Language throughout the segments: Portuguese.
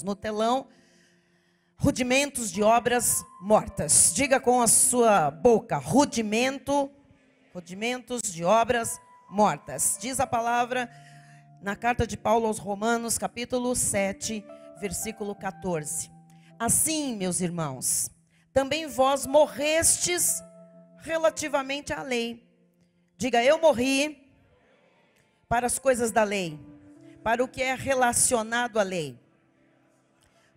no telão, rudimentos de obras mortas. Diga com a sua boca, rudimentos de obras mortas. Diz a palavra na carta de Paulo aos Romanos, capítulo 7, versículo 14. Assim, meus irmãos, também vós morrestes relativamente à lei. Diga, eu morri para as coisas da lei, para o que é relacionado à lei,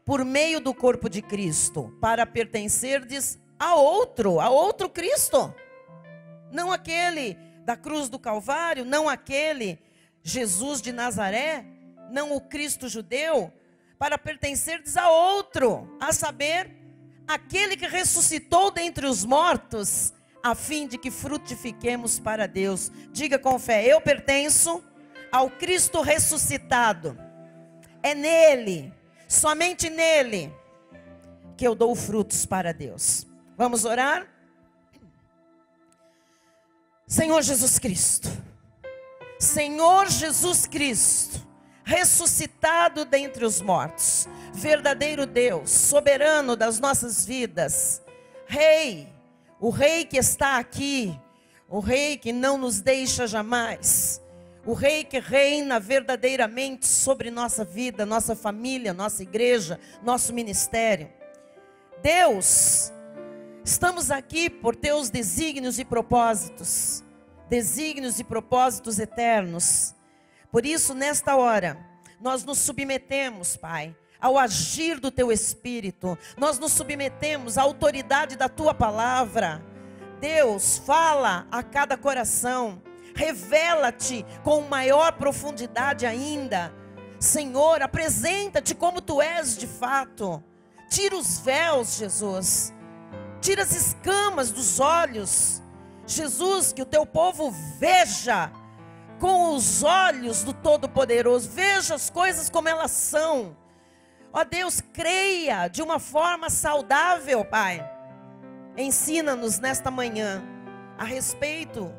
por meio do corpo de Cristo, para pertencerdes a outro Cristo, não aquele da cruz do Calvário, não aquele Jesus de Nazaré, não o Cristo judeu, para pertencerdes a outro, a saber, aquele que ressuscitou dentre os mortos, a fim de que frutifiquemos para Deus. Diga com fé, eu pertenço ao Cristo ressuscitado, é nele, somente nele, que eu dou frutos para Deus. Vamos orar? Senhor Jesus Cristo, ressuscitado dentre os mortos, verdadeiro Deus, soberano das nossas vidas, Rei, o Rei que está aqui, o Rei que não nos deixa jamais, o Rei que reina verdadeiramente sobre nossa vida, nossa família, nossa igreja, nosso ministério. Deus, estamos aqui por teus desígnios e propósitos eternos. Por isso, nesta hora, nós nos submetemos, Pai, ao agir do teu Espírito. Nós nos submetemos à autoridade da tua palavra. Deus, fala a cada coração. Revela-te com maior profundidade ainda. Senhor, apresenta-te como tu és de fato. Tira os véus, Jesus. Tira as escamas dos olhos. Jesus, que o teu povo veja com os olhos do Todo-Poderoso. Veja as coisas como elas são. Ó Deus, creia de uma forma saudável, Pai. Ensina-nos nesta manhã a respeito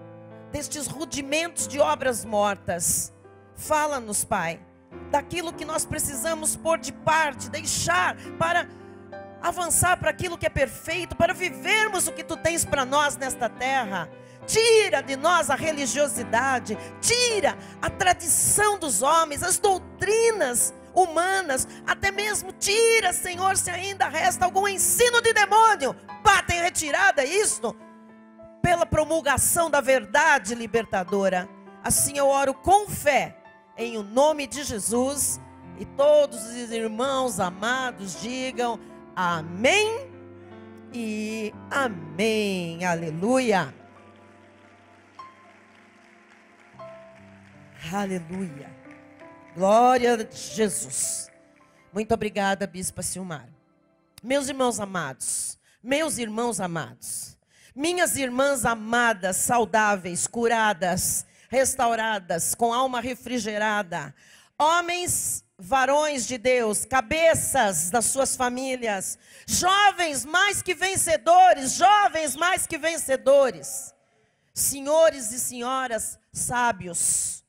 destes rudimentos de obras mortas. Fala-nos, Pai, daquilo que nós precisamos pôr de parte, deixar para avançar para aquilo que é perfeito, para vivermos o que tu tens para nós nesta terra. Tira de nós a religiosidade, tira a tradição dos homens, as doutrinas humanas, até mesmo tira, Senhor, se ainda resta algum ensino de demônio, bata em retirada isto, pela promulgação da verdade libertadora. Assim eu oro com fé, em o nome de Jesus, e todos os irmãos amados digam amém e amém, aleluia, aleluia, glória a Jesus. Muito obrigada, Bispa Silmar. Meus irmãos amados, minhas irmãs amadas, saudáveis, curadas, restauradas, com alma refrigerada, homens, varões de Deus, cabeças das suas famílias, jovens mais que vencedores, senhores e senhoras sábios,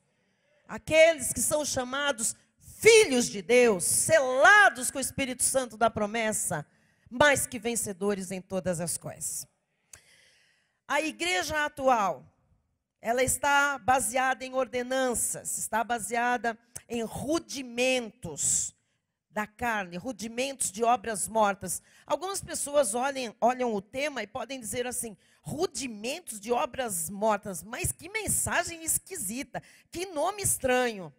aqueles que são chamados filhos de Deus, selados com o Espírito Santo da promessa, mais que vencedores em todas as coisas. A igreja atual, ela está baseada em ordenanças, está baseada em rudimentos da carne, rudimentos de obras mortas. Algumas pessoas olham o tema e podem dizer assim, rudimentos de obras mortas, mas que mensagem esquisita, que nome estranho.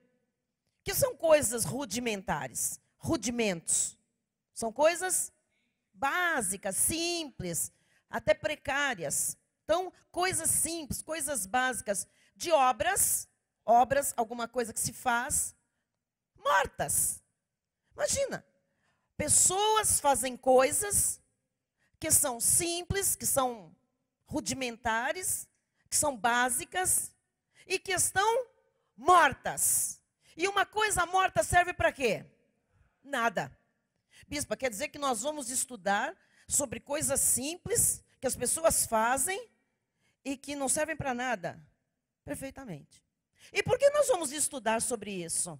Que são coisas rudimentares, rudimentos, são coisas básicas, simples, até precárias. Então, coisas simples, coisas básicas de obras, alguma coisa que se faz, mortas. Imagina, pessoas fazem coisas que são simples, que são rudimentares, que são básicas e que estão mortas. E uma coisa morta serve para quê? Nada. Bispa, quer dizer que nós vamos estudar sobre coisas simples que as pessoas fazem e que não servem para nada? Perfeitamente. E por que nós vamos estudar sobre isso?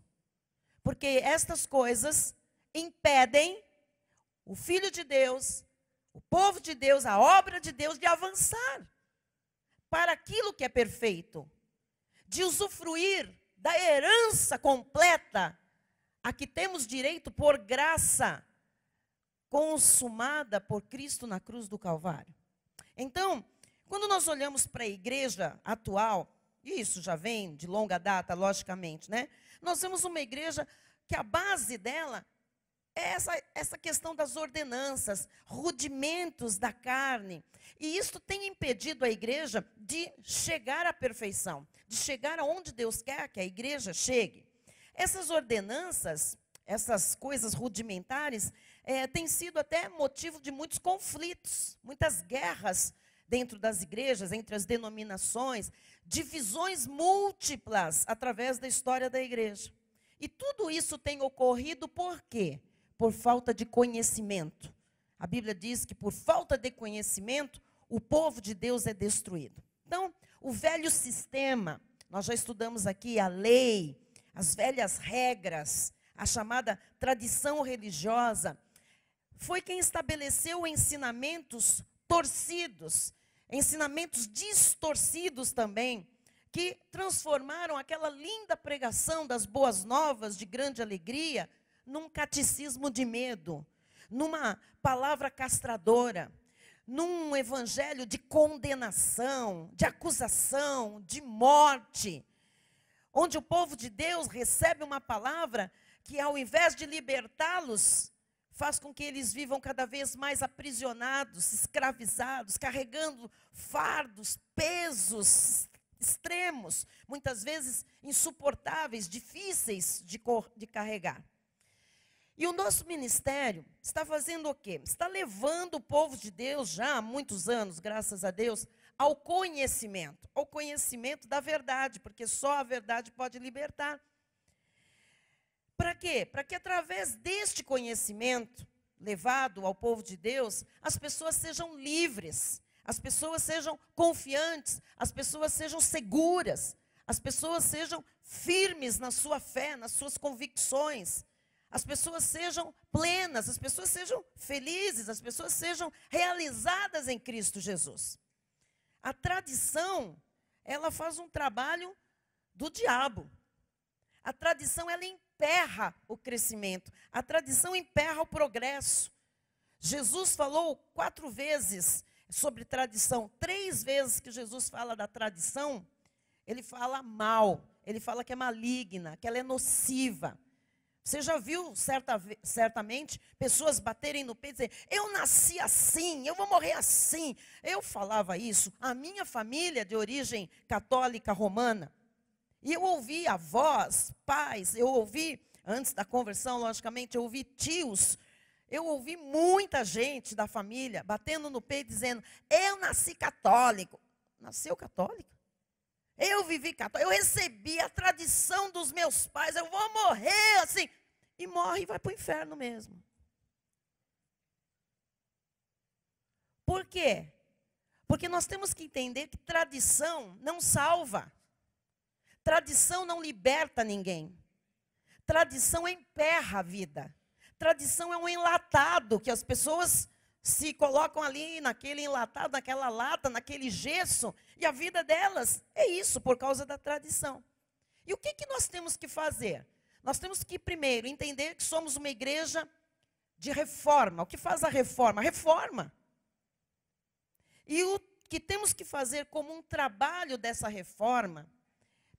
Porque estas coisas, impedem o Filho de Deus, o povo de Deus, a obra de Deus de avançar para aquilo que é perfeito, de usufruir da herança completa a que temos direito por graça, consumada por Cristo na cruz do Calvário. Então, quando nós olhamos para a igreja atual, e isso já vem de longa data, logicamente, né? Nós vemos uma igreja que a base dela é essa questão das ordenanças, rudimentos da carne. E isso tem impedido a igreja de chegar à perfeição, de chegar aonde Deus quer que a igreja chegue. Essas ordenanças, essas coisas rudimentares, têm sido até motivo de muitos conflitos, muitas guerras dentro das igrejas, entre as denominações, divisões múltiplas através da história da igreja. E tudo isso tem ocorrido por quê? Por falta de conhecimento. A Bíblia diz que por falta de conhecimento, o povo de Deus é destruído. Então, o velho sistema, nós já estudamos aqui a lei, as velhas regras, a chamada tradição religiosa, foi quem estabeleceu ensinamentos torcidos, ensinamentos distorcidos também, que transformaram aquela linda pregação das boas novas de grande alegria num catecismo de medo, numa palavra castradora, num evangelho de condenação, de acusação, de morte, onde o povo de Deus recebe uma palavra que, ao invés de libertá-los, faz com que eles vivam cada vez mais aprisionados, escravizados, carregando fardos, pesos extremos, muitas vezes insuportáveis, difíceis de carregar. E o nosso ministério está fazendo o quê? Está levando o povo de Deus, já há muitos anos, graças a Deus, ao conhecimento da verdade, porque só a verdade pode libertar. Para quê? Para que através deste conhecimento levado ao povo de Deus, as pessoas sejam livres, as pessoas sejam confiantes, as pessoas sejam seguras, as pessoas sejam firmes na sua fé, nas suas convicções, as pessoas sejam plenas, as pessoas sejam felizes, as pessoas sejam realizadas em Cristo Jesus. A tradição, ela faz um trabalho do diabo. A tradição, ela emperra o crescimento. A tradição emperra o progresso. Jesus falou 4 vezes sobre tradição. 3 vezes que Jesus fala da tradição, ele fala mal. Ele fala que é maligna, que ela é nociva. Você já viu, certamente, pessoas baterem no peito e dizer, eu nasci assim, eu vou morrer assim. Eu falava isso, a minha família de origem católica romana, e eu ouvi avós, pais, eu ouvi, antes da conversão, logicamente, eu ouvi tios, eu ouvi muita gente da família batendo no peito dizendo, eu nasci católico. Nasceu católico? Eu vivi católico, eu recebi a tradição dos meus pais, eu vou morrer assim. E morre e vai para o inferno mesmo. Por quê? Porque nós temos que entender que tradição não salva. Tradição não liberta ninguém. Tradição emperra a vida. Tradição é um enlatado que as pessoas se colocam ali naquele enlatado, naquela lata, naquele gesso, e a vida delas é isso, por causa da tradição. E o que nós temos que fazer? Nós temos que, primeiro, entender que somos uma igreja de reforma. O que faz a reforma? Reforma. E o que temos que fazer como um trabalho dessa reforma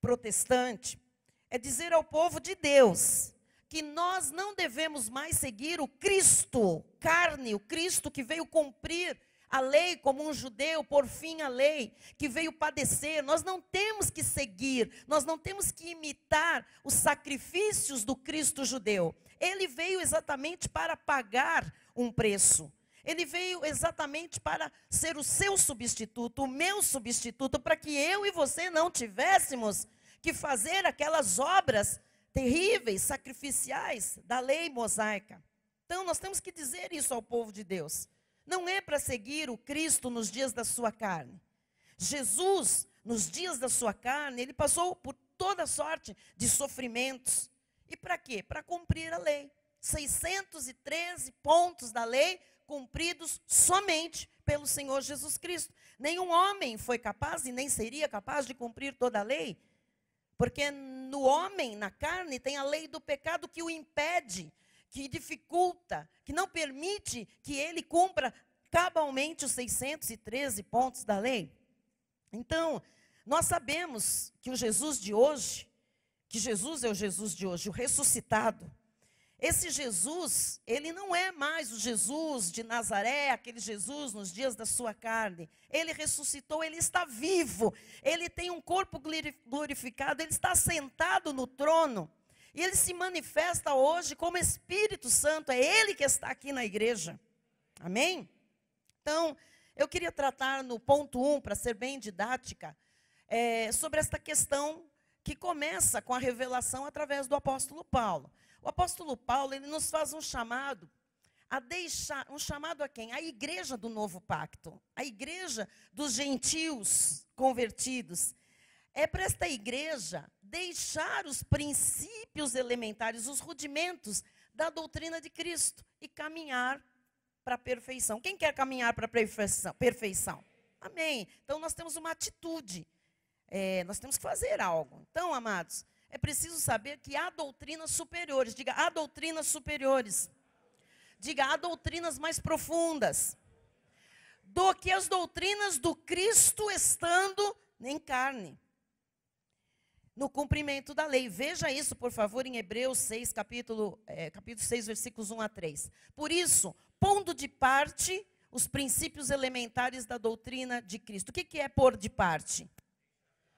protestante é dizer ao povo de Deus que nós não devemos mais seguir o Cristo, carne, o Cristo que veio cumprir a lei como um judeu, por fim a lei, que veio padecer. Nós não temos que seguir, nós não temos que imitar os sacrifícios do Cristo judeu. Ele veio exatamente para pagar um preço. Ele veio exatamente para ser o seu substituto, o meu substituto, para que eu e você não tivéssemos que fazer aquelas obras terríveis, sacrificiais da lei mosaica. Então nós temos que dizer isso ao povo de Deus. Não é para seguir o Cristo nos dias da sua carne. Jesus, nos dias da sua carne, ele passou por toda sorte de sofrimentos. E para quê? Para cumprir a lei. 613 pontos da lei cumpridos somente pelo Senhor Jesus Cristo. Nenhum homem foi capaz e nem seria capaz de cumprir toda a lei, porque no homem, na carne, tem a lei do pecado que o impede, que dificulta, que não permite que ele cumpra cabalmente os 613 pontos da lei. Então, nós sabemos que o Jesus de hoje, que Jesus é o Jesus de hoje, o ressuscitado. Esse Jesus, ele não é mais o Jesus de Nazaré, aquele Jesus nos dias da sua carne. Ele ressuscitou, ele está vivo, ele tem um corpo glorificado, ele está sentado no trono. E ele se manifesta hoje como Espírito Santo, é ele que está aqui na igreja. Amém? Então, eu queria tratar no ponto 1, para ser bem didática, sobre esta questão que começa com a revelação através do apóstolo Paulo. O apóstolo Paulo, ele nos faz um chamado a deixar, um chamado a quem? A igreja do novo pacto, a igreja dos gentios convertidos. É para esta igreja deixar os princípios elementares, os rudimentos da doutrina de Cristo e caminhar para a perfeição. Quem quer caminhar para a perfeição? Amém. Então nós temos uma atitude, nós temos que fazer algo. Então, amados, é preciso saber que há doutrinas superiores. Diga, há doutrinas superiores. Diga, há doutrinas mais profundas do que as doutrinas do Cristo estando em carne, no cumprimento da lei. Veja isso, por favor, em Hebreus 6, capítulo 6, versículos 1 a 3. Por isso, pondo de parte os princípios elementares da doutrina de Cristo. O que é pôr de parte?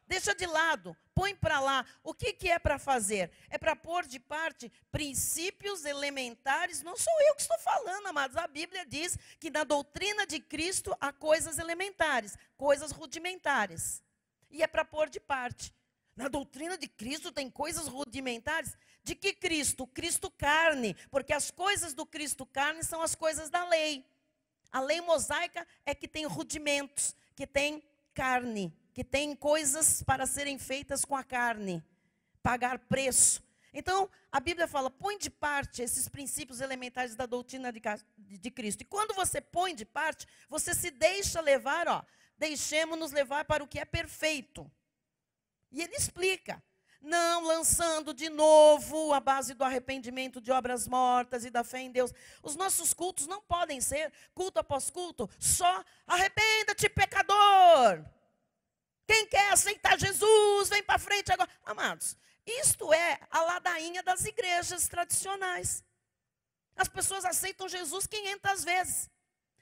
Deixa de lado, põe para lá. O que é para fazer? É para pôr de parte princípios elementares. Não sou eu que estou falando, amados. A Bíblia diz que na doutrina de Cristo há coisas elementares, coisas rudimentares. E é para pôr de parte. Na doutrina de Cristo tem coisas rudimentares. De que Cristo? Cristo carne. Porque as coisas do Cristo carne são as coisas da lei. A lei mosaica é que tem rudimentos, que tem carne, que tem coisas para serem feitas com a carne, pagar preço. Então, a Bíblia fala, põe de parte esses princípios elementares da doutrina de Cristo. E quando você põe de parte, você se deixa levar, deixemos-nos levar para o que é perfeito. E ele explica, não lançando de novo a base do arrependimento de obras mortas e da fé em Deus. Os nossos cultos não podem ser, culto após culto, só arrependa-te, pecador. Quem quer aceitar Jesus, vem para frente agora. Amados, isto é a ladainha das igrejas tradicionais. As pessoas aceitam Jesus 500 vezes.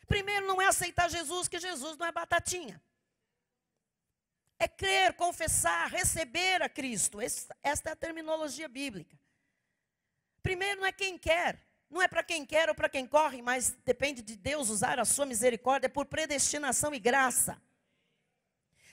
Primeiro, não é aceitar Jesus, que Jesus não é batatinha. É crer, confessar, receber a Cristo. Esta é a terminologia bíblica. Primeiro, não é quem quer. Não é para quem quer ou para quem corre, mas depende de Deus usar a sua misericórdia por predestinação e graça.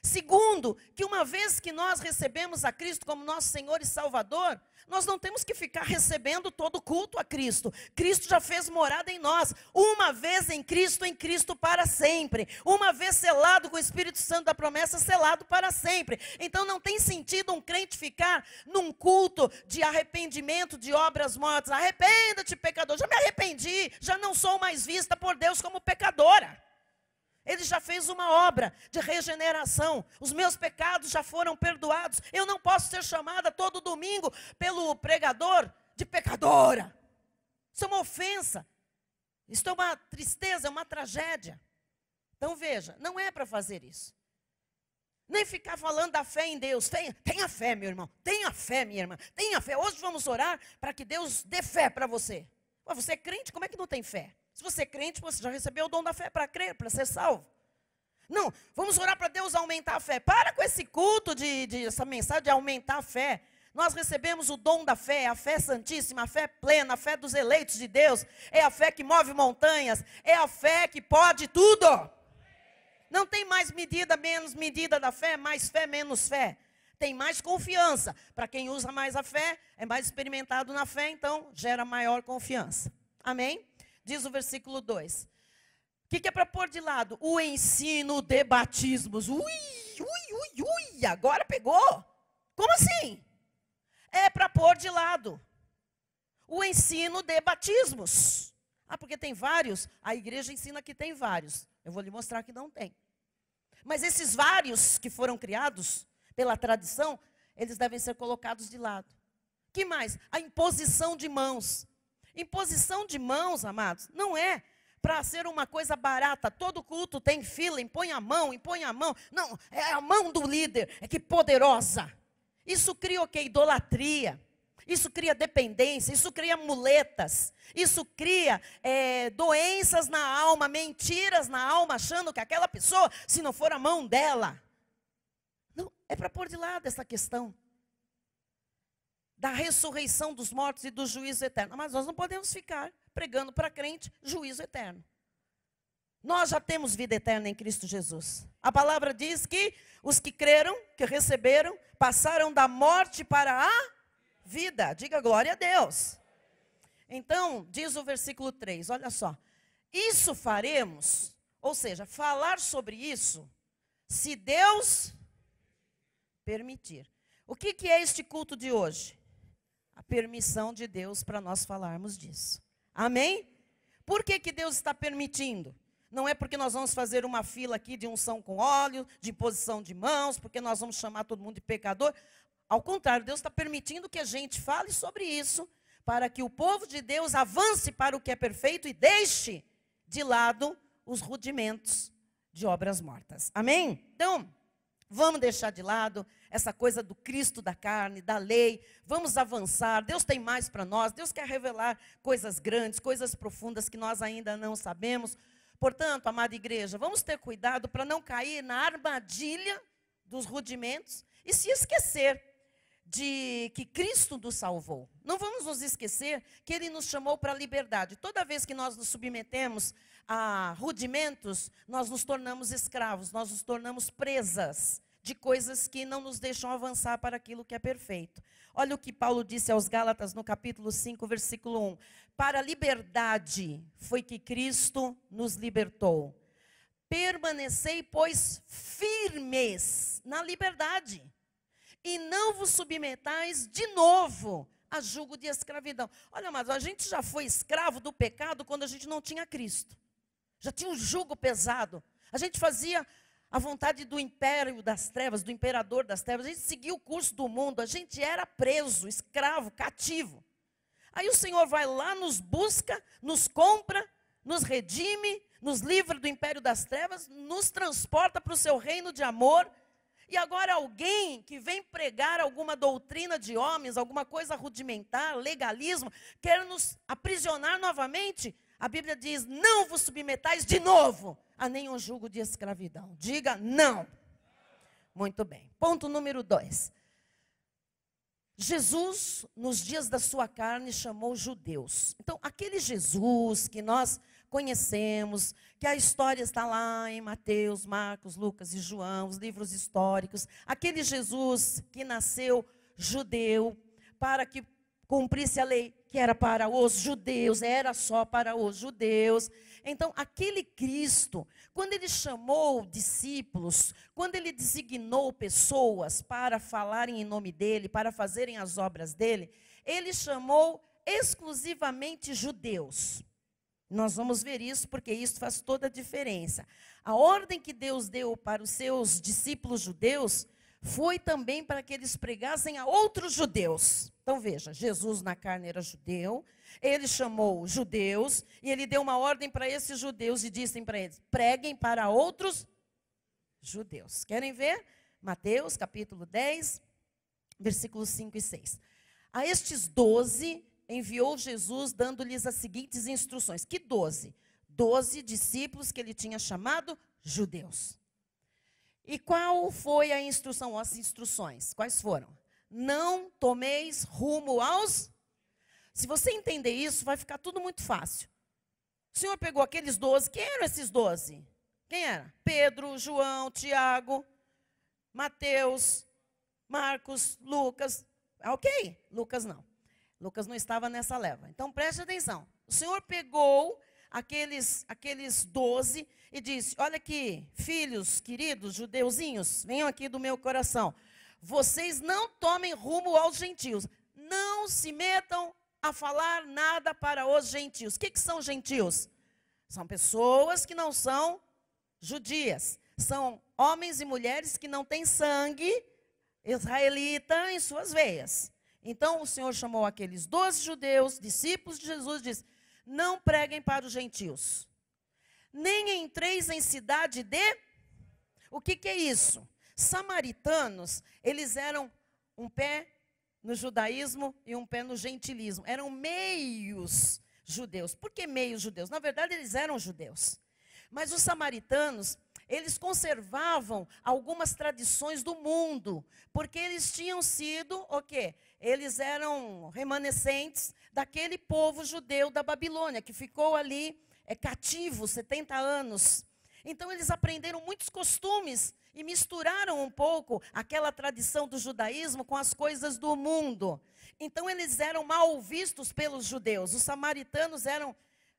Segundo, que uma vez que nós recebemos a Cristo como nosso Senhor e Salvador, nós não temos que ficar recebendo todo culto a Cristo. Cristo já fez morada em nós. Uma vez em Cristo para sempre. Uma vez selado com o Espírito Santo da promessa, selado para sempre. Então não tem sentido um crente ficar num culto de arrependimento de obras mortas. Arrependa-te, pecador. Já me arrependi, já não sou mais vista por Deus como pecadora. Ele já fez uma obra de regeneração. Os meus pecados já foram perdoados. Eu não posso ser chamada todo domingo pelo pregador de pecadora. Isso é uma ofensa. Isso é uma tristeza, é uma tragédia. Então veja, não é para fazer isso. Nem ficar falando da fé em Deus. Tenha fé, meu irmão. Tenha fé, minha irmã. Tenha fé. Hoje vamos orar para que Deus dê fé para você. Mas você é crente, como é que não tem fé? Se você é crente, você já recebeu o dom da fé para crer, para ser salvo. Não, vamos orar para Deus aumentar a fé. Para com esse culto essa mensagem de aumentar a fé. Nós recebemos o dom da fé, a fé santíssima, a fé plena, a fé dos eleitos de Deus. É a fé que move montanhas, é a fé que pode tudo. Não tem mais medida, menos medida da fé, mais fé, menos fé. Tem mais confiança. Para quem usa mais a fé, é mais experimentado na fé, então gera maior confiança. Amém? Diz o versículo 2. O que é para pôr de lado? O ensino de batismos. Agora pegou. Como assim? É para pôr de lado. o ensino de batismos. Ah, porque tem vários? A igreja ensina que tem vários. Eu vou lhe mostrar que não tem. Mas esses vários que foram criados pela tradição, eles devem ser colocados de lado. Que mais? A imposição de mãos. Imposição de mãos, amados, não é para ser uma coisa barata. Todo culto tem fila, impõe a mão, impõe a mão. Não, é a mão do líder, é que poderosa. Isso cria o quê? Idolatria. Isso cria dependência, isso cria muletas, isso cria doenças na alma, mentiras na alma, achando que aquela pessoa, se não for a mão dela. Não, é para pôr de lado essa questão da ressurreição dos mortos e do juízo eterno. Mas nós não podemos ficar pregando para crente juízo eterno. Nós já temos vida eterna em Cristo Jesus. A palavra diz que os que creram, que receberam, passaram da morte para a vida. Diga glória a Deus. Então, diz o versículo 3, olha só. Isso faremos, ou seja, falar sobre isso, se Deus permitir. O que é este culto de hoje? A permissão de Deus para nós falarmos disso. Amém? Por que Deus está permitindo? Não é porque nós vamos fazer uma fila aqui de unção com óleo, de imposição de mãos, porque nós vamos chamar todo mundo de pecador. Ao contrário, Deus está permitindo que a gente fale sobre isso, para que o povo de Deus avance para o que é perfeito e deixe de lado os rudimentos de obras mortas. Amém? Então, vamos deixar de lado essa coisa do Cristo da carne, da lei. Vamos avançar. Deus tem mais para nós. Deus quer revelar coisas grandes, coisas profundas que nós ainda não sabemos. Portanto, amada igreja, vamos ter cuidado para não cair na armadilha dos rudimentos e se esquecer de que Cristo nos salvou. Não vamos nos esquecer que Ele nos chamou para a liberdade. Toda vez que nós nos submetemos a rudimentos, nós nos tornamos escravos, nós nos tornamos presas de coisas que não nos deixam avançar para aquilo que é perfeito. Olha o que Paulo disse aos Gálatas no capítulo 5, versículo 1. Para a liberdade foi que Cristo nos libertou. Permanecei, pois, firmes na liberdade. E não vos submetais de novo a jugo de escravidão. Olha, mas a gente já foi escravo do pecado quando a gente não tinha Cristo. Já tinha um jugo pesado. A gente fazia a vontade do império das trevas, do imperador das trevas. A gente seguia o curso do mundo. A gente era preso, escravo, cativo. Aí o Senhor vai lá, nos busca, nos compra, nos redime, nos livra do império das trevas, nos transporta para o seu reino de amor. E agora alguém que vem pregar alguma doutrina de homens, alguma coisa rudimentar, legalismo, quer nos aprisionar novamente. A Bíblia diz, não vos submetais de novo a nenhum jugo de escravidão. Diga não. Muito bem. Ponto número 2. Jesus, nos dias da sua carne, chamou judeus. Então, aquele Jesus que nós conhecemos, que a história está lá em Mateus, Marcos, Lucas e João, os livros históricos. Aquele Jesus que nasceu judeu para que cumprisse a lei, que era para os judeus, era só para os judeus. Então, aquele Cristo, quando ele chamou discípulos, quando ele designou pessoas para falarem em nome dele, para fazerem as obras dele, ele chamou exclusivamente judeus. Nós vamos ver isso porque isso faz toda a diferença. A ordem que Deus deu para os seus discípulos judeus foi também para que eles pregassem a outros judeus. Então veja, Jesus na carne era judeu, ele chamou judeus e ele deu uma ordem para esses judeus e disse para eles, preguem para outros judeus. Querem ver? Mateus capítulo 10, versículos 5 e 6. A estes 12 enviou Jesus dando-lhes as seguintes instruções. Que 12? 12 discípulos que ele tinha chamado judeus. E qual foi a instrução? As instruções, quais foram? Não tomeis rumo aos... Se você entender isso, vai ficar tudo muito fácil. O Senhor pegou aqueles 12, quem eram esses 12? Quem era? Pedro, João, Tiago, Mateus, Marcos, Lucas. Ok, Lucas não. Lucas não estava nessa leva. Então, preste atenção. O Senhor pegou aqueles 12 e disse, olha aqui, filhos queridos, judeuzinhos, venham aqui do meu coração. Vocês não tomem rumo aos gentios. Não se metam a falar nada para os gentios. O que são gentios? São pessoas que não são judias. São homens e mulheres que não têm sangue israelita em suas veias. Então o Senhor chamou aqueles 12 judeus, discípulos de Jesus, e disse: não preguem para os gentios, nem entreis em cidade de... O que é isso? Samaritanos, eles eram um pé no judaísmo e um pé no gentilismo. Eram meios judeus. Por que meios judeus? Na verdade, eles eram judeus. Mas os samaritanos, eles conservavam algumas tradições do mundo, porque eles tinham sido, o quê? Eles eram remanescentes daquele povo judeu da Babilônia, que ficou ali cativo 70 anos. Então eles aprenderam muitos costumes e misturaram um pouco aquela tradição do judaísmo com as coisas do mundo. Então eles eram mal vistos pelos judeus. Os samaritanos eram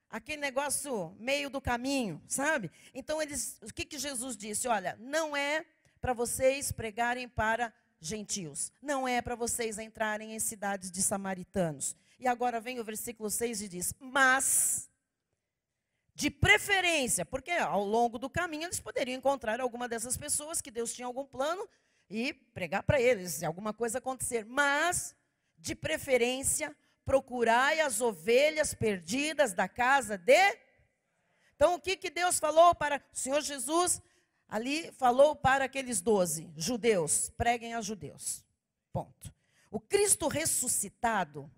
aquele negócio meio do caminho, sabe? Então o que Jesus disse? Olha, não é para vocês pregarem para gentios. Não é para vocês entrarem em cidades de samaritanos. E agora vem o versículo 6 e diz: mas, de preferência, porque ao longo do caminho eles poderiam encontrar alguma dessas pessoas que Deus tinha algum plano e pregar para eles, se alguma coisa acontecer. Mas, de preferência, procurai as ovelhas perdidas da casa de... Então, o que Deus falou para o Senhor Jesus? Ali falou para aqueles 12 judeus: preguem a judeus. Ponto. O Cristo ressuscitado,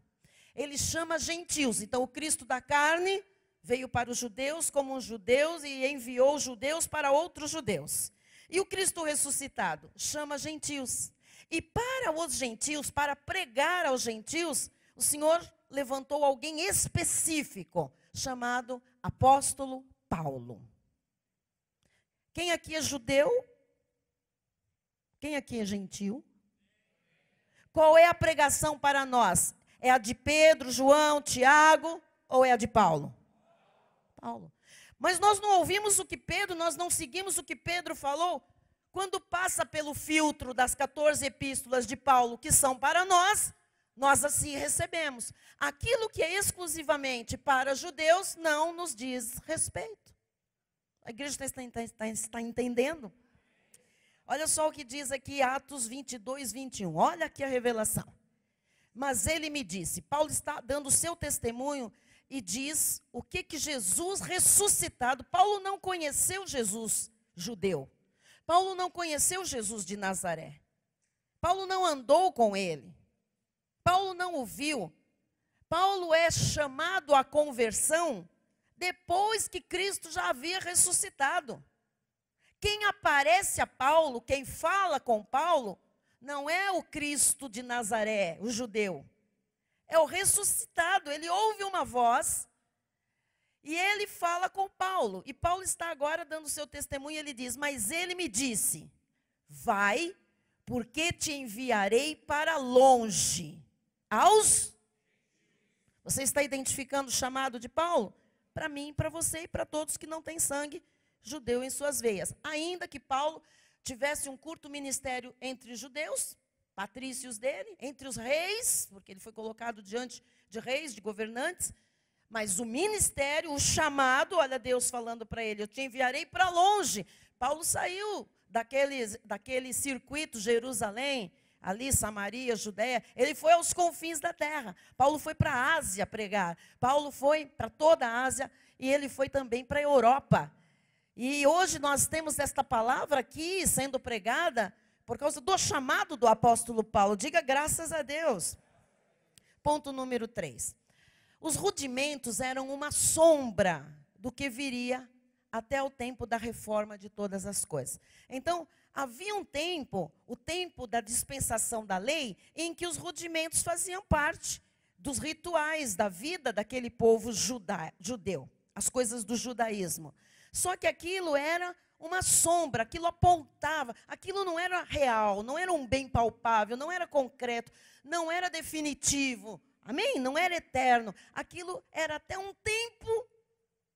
ele chama gentios. Então, o Cristo da carne veio para os judeus como um judeu e enviou os judeus para outros judeus. E o Cristo ressuscitado chama gentios. E para os gentios, para pregar aos gentios, o Senhor levantou alguém específico, chamado apóstolo Paulo. Quem aqui é judeu? Quem aqui é gentil? Qual é a pregação para nós? É a de Pedro, João, Tiago ou é a de Paulo? Paulo. Mas nós não ouvimos o que Pedro, nós não seguimos o que Pedro falou. Quando passa pelo filtro das 14 epístolas de Paulo, que são para nós assim recebemos. Aquilo que é exclusivamente para judeus não nos diz respeito. A igreja está entendendo? Olha só o que diz aqui Atos 22, 21. Olha aqui a revelação. Mas ele me disse, Paulo está dando o seu testemunho e diz o que Jesus ressuscitado. Paulo não conheceu Jesus judeu. Paulo não conheceu Jesus de Nazaré. Paulo não andou com ele. Paulo não o viu. Paulo é chamado à conversão depois que Cristo já havia ressuscitado. Quem aparece a Paulo, quem fala com Paulo, não é o Cristo de Nazaré, o judeu. É o ressuscitado. Ele ouve uma voz e ele fala com Paulo. E Paulo está agora dando o seu testemunho e ele diz, mas ele me disse, vai, porque te enviarei para longe. Você está identificando o chamado de Paulo? Para mim, para você e para todos que não têm sangue judeu em suas veias. Ainda que Paulo tivesse um curto ministério entre os judeus, patrícios dele, entre os reis, porque ele foi colocado diante de reis, de governantes, mas o ministério, o chamado, olha Deus falando para ele, eu te enviarei para longe. Paulo saiu daquele circuito Jerusalém, ali Samaria, Judéia, ele foi aos confins da terra. Paulo foi para a Ásia pregar, Paulo foi para toda a Ásia e ele foi também para a Europa. E hoje nós temos esta palavra aqui sendo pregada por causa do chamado do apóstolo Paulo. Diga graças a Deus. Ponto número 3. Os rudimentos eram uma sombra do que viria até o tempo da reforma de todas as coisas. Então, havia um tempo, o tempo da dispensação da lei, em que os rudimentos faziam parte dos rituais da vida daquele povo judeu, as coisas do judaísmo. Só que aquilo era uma sombra, aquilo apontava, aquilo não era real, não era um bem palpável, não era concreto, não era definitivo, amém? Não era eterno, aquilo era até um tempo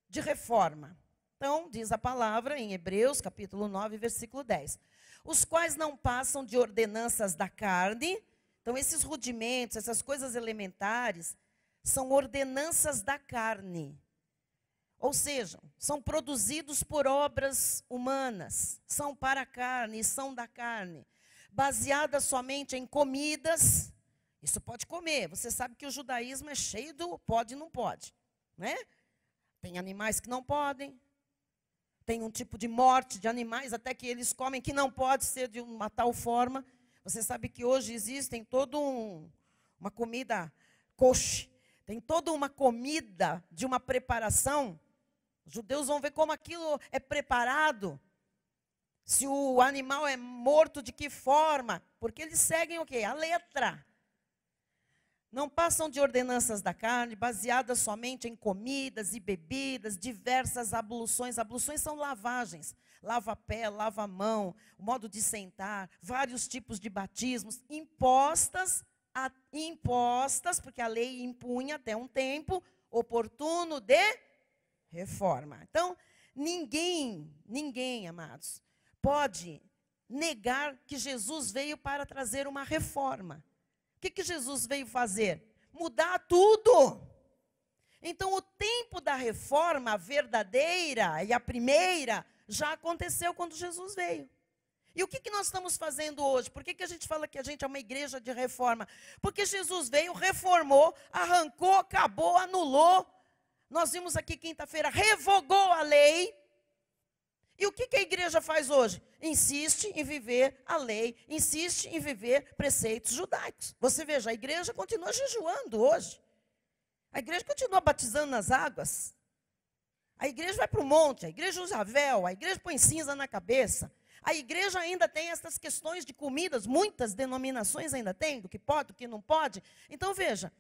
de reforma. Então, diz a palavra em Hebreus, capítulo 9, versículo 10. Os quais não passam de ordenanças da carne. Então, esses rudimentos, essas coisas elementares, são ordenanças da carne. Ou seja, são produzidos por obras humanas, são para a carne e são da carne, baseadas somente em comidas. Isso pode comer. Você sabe que o judaísmo é cheio do pode e não pode, né? Tem animais que não podem. Tem um tipo de morte de animais até que eles comem que não pode ser de uma tal forma. Você sabe que hoje existem uma comida kosher. Tem toda uma comida de uma preparação. Os judeus vão ver como aquilo é preparado. Se o animal é morto, de que forma? Porque eles seguem o quê? A letra. Não passam de ordenanças da carne, baseadas somente em comidas e bebidas, diversas abluções. Abluções são lavagens. Lava pé, lava mão, o modo de sentar, vários tipos de batismos, impostas, porque a lei impunha até um tempo oportuno de reforma. Então, ninguém, amados, pode negar que Jesus veio para trazer uma reforma. O que Jesus veio fazer? Mudar tudo. Então, o tempo da reforma verdadeira e a primeira já aconteceu quando Jesus veio. E o que nós estamos fazendo hoje? Por que a gente fala que a gente é uma igreja de reforma? Porque Jesus veio, reformou, arrancou, acabou, anulou. Nós vimos aqui quinta-feira, revogou a lei. E o que a igreja faz hoje? Insiste em viver a lei, insiste em viver preceitos judaicos. Você veja, a igreja continua jejuando hoje. A igreja continua batizando nas águas. A igreja vai para o monte, a igreja usa véu, a igreja põe cinza na cabeça. A igreja ainda tem essas questões de comidas, muitas denominações ainda tem, do que pode, do que não pode. Então veja,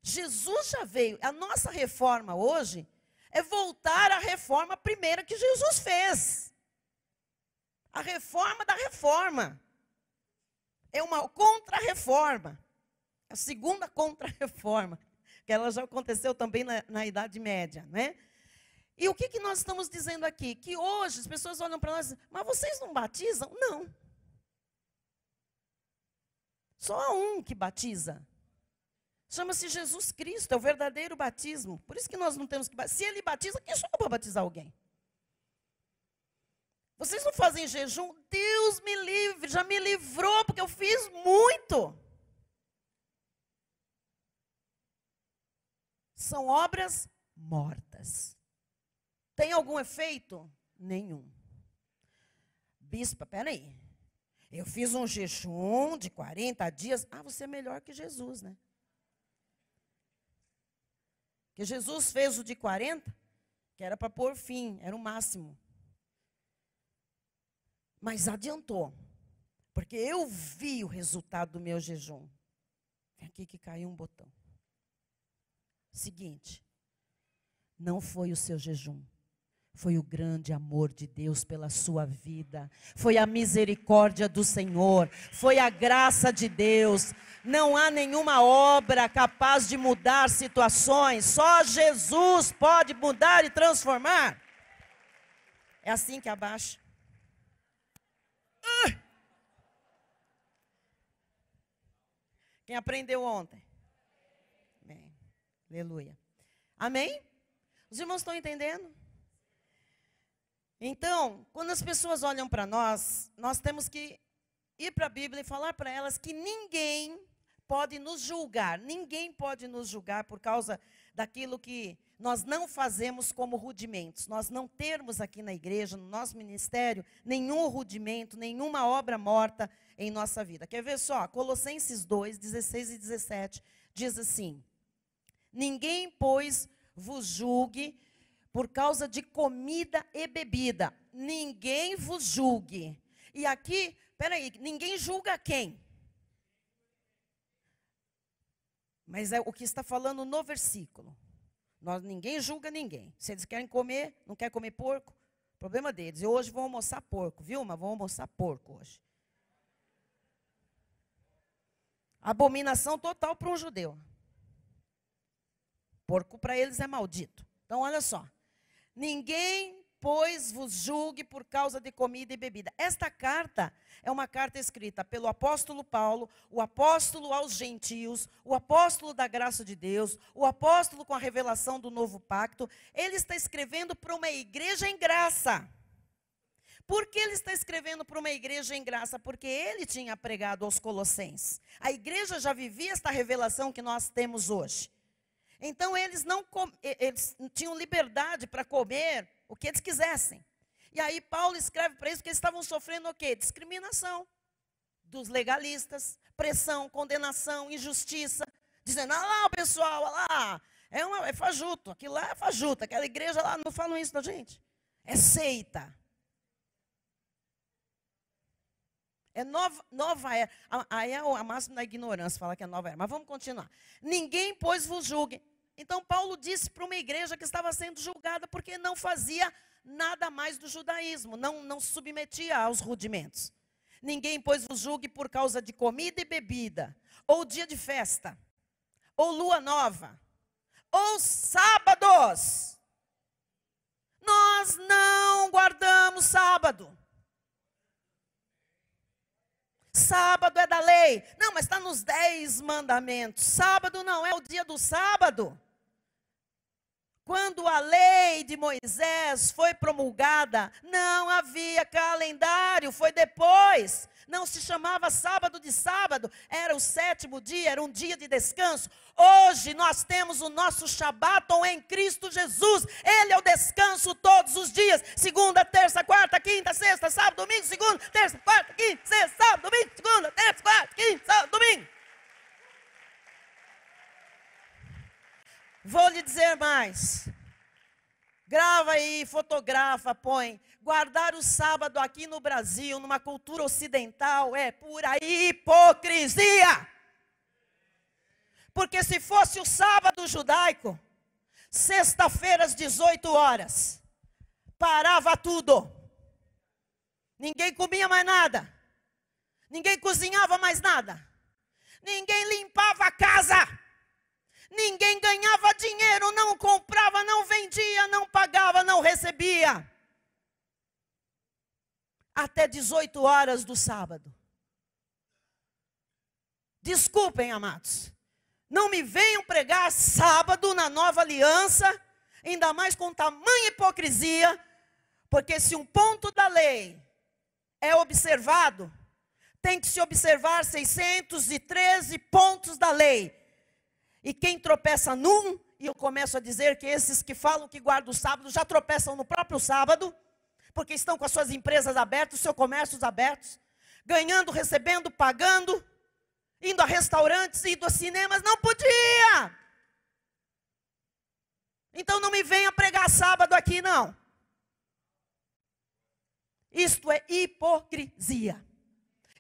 Jesus já veio, a nossa reforma hoje é voltar à reforma primeira que Jesus fez. A reforma da reforma. É uma contra-reforma. A segunda contra-reforma. Que ela já aconteceu também na Idade Média, né? E o que nós estamos dizendo aqui? Que hoje as pessoas olham para nós e dizem, mas vocês não batizam? Não. Só há um que batiza. Chama-se Jesus Cristo, é o verdadeiro batismo. Por isso que nós não temos que batizar. Se ele batiza, quem sou eu para batizar alguém? Vocês não fazem jejum? Deus me livre, já me livrou, porque eu fiz muito. São obras mortas. Tem algum efeito? Nenhum. Bispa, peraí. Eu fiz um jejum de 40 dias. Ah, você é melhor que Jesus, né? Que Jesus fez o de 40, que era para pôr fim, era o máximo. Mas adiantou, porque eu vi o resultado do meu jejum. Vem aqui que caiu um botão. Seguinte, não foi o seu jejum. Foi o grande amor de Deus pela sua vida. Foi a misericórdia do Senhor. Foi a graça de Deus. Não há nenhuma obra capaz de mudar situações. Só Jesus pode mudar e transformar. É assim que abaixa. Quem aprendeu ontem? Bem, aleluia. Amém? Os irmãos estão entendendo? Então, quando as pessoas olham para nós, nós temos que ir para a Bíblia e falar para elas que ninguém pode nos julgar. Ninguém pode nos julgar por causa daquilo que nós não fazemos como rudimentos. Nós não termos aqui na igreja, no nosso ministério, nenhum rudimento, nenhuma obra morta em nossa vida. Quer ver só? Colossenses 2, 16 e 17 diz assim: ninguém, pois, vos julgue por causa de comida e bebida. Ninguém vos julgue. E aqui, peraí, ninguém julga quem? Mas é o que está falando no versículo. Ninguém julga ninguém. Se eles querem comer, não querem comer porco, problema deles. E hoje vão almoçar porco, viu? Mas vão almoçar porco hoje. Abominação total para um judeu. Porco para eles é maldito. Então, olha só. Ninguém pois, vos julgue por causa de comida e bebida. Esta carta é uma carta escrita pelo apóstolo Paulo, o apóstolo aos gentios, o apóstolo da graça de Deus, o apóstolo com a revelação do novo pacto. Ele está escrevendo para uma igreja em graça. Por que ele está escrevendo para uma igreja em graça? Porque ele tinha pregado aos colossenses. A igreja já vivia esta revelação que nós temos hoje. Então eles tinham liberdade para comer o que eles quisessem. E aí Paulo escreve para eles que eles estavam sofrendo o quê? Discriminação dos legalistas, pressão, condenação, injustiça. Dizendo, lá o pessoal, lá, é fajuto, aquilo lá é fajuto, aquela igreja lá não falam isso da gente. É seita. É nova era. Aí é a máxima da ignorância, falar que é nova era. Mas vamos continuar. Ninguém, pois, vos julgue. Então, Paulo disse para uma igreja que estava sendo julgada porque não fazia nada mais do judaísmo, não se submetia aos rudimentos. Ninguém, pois, vos julgue por causa de comida e bebida, ou dia de festa, ou lua nova, ou sábados. Nós não guardamos sábado. Sábado é da lei. Não, mas está nos 10 mandamentos. Sábado não é o dia do sábado. Quando a lei de Moisés foi promulgada, não havia calendário, foi depois. Não se chamava sábado de sábado, era o 7º dia, era um dia de descanso. Hoje nós temos o nosso Shabaton em Cristo Jesus. Ele é o descanso todos os dias. Segunda, terça, quarta, quinta, sexta, sábado, domingo. Segunda, terça, quarta, quinta, sexta, sábado, domingo. Segunda, terça, quarta, quinta, sábado, domingo. Vou lhe dizer mais. Grava aí, fotografa, põe. Guardar o sábado aqui no Brasil, numa cultura ocidental, é pura hipocrisia. Porque se fosse o sábado judaico, sexta-feira às 18 horas, parava tudo. Ninguém comia mais nada. Ninguém cozinhava mais nada. Ninguém limpava a casa. Ninguém ganhava dinheiro, não comprava, não vendia, não pagava, não recebia. Até 18 horas do sábado. Desculpem, amados. Não me venham pregar sábado na nova aliança, ainda mais com tamanha hipocrisia, porque se um ponto da lei é observado, tem que se observar 613 pontos da lei. E quem tropeça num, e eu começo a dizer que esses que falam que guardam o sábado, já tropeçam no próprio sábado, porque estão com as suas empresas abertas, os seus comércios abertos, ganhando, recebendo, pagando, indo a restaurantes, indo a cinemas, não podia. Então não me venha pregar sábado aqui, não. Isto é hipocrisia.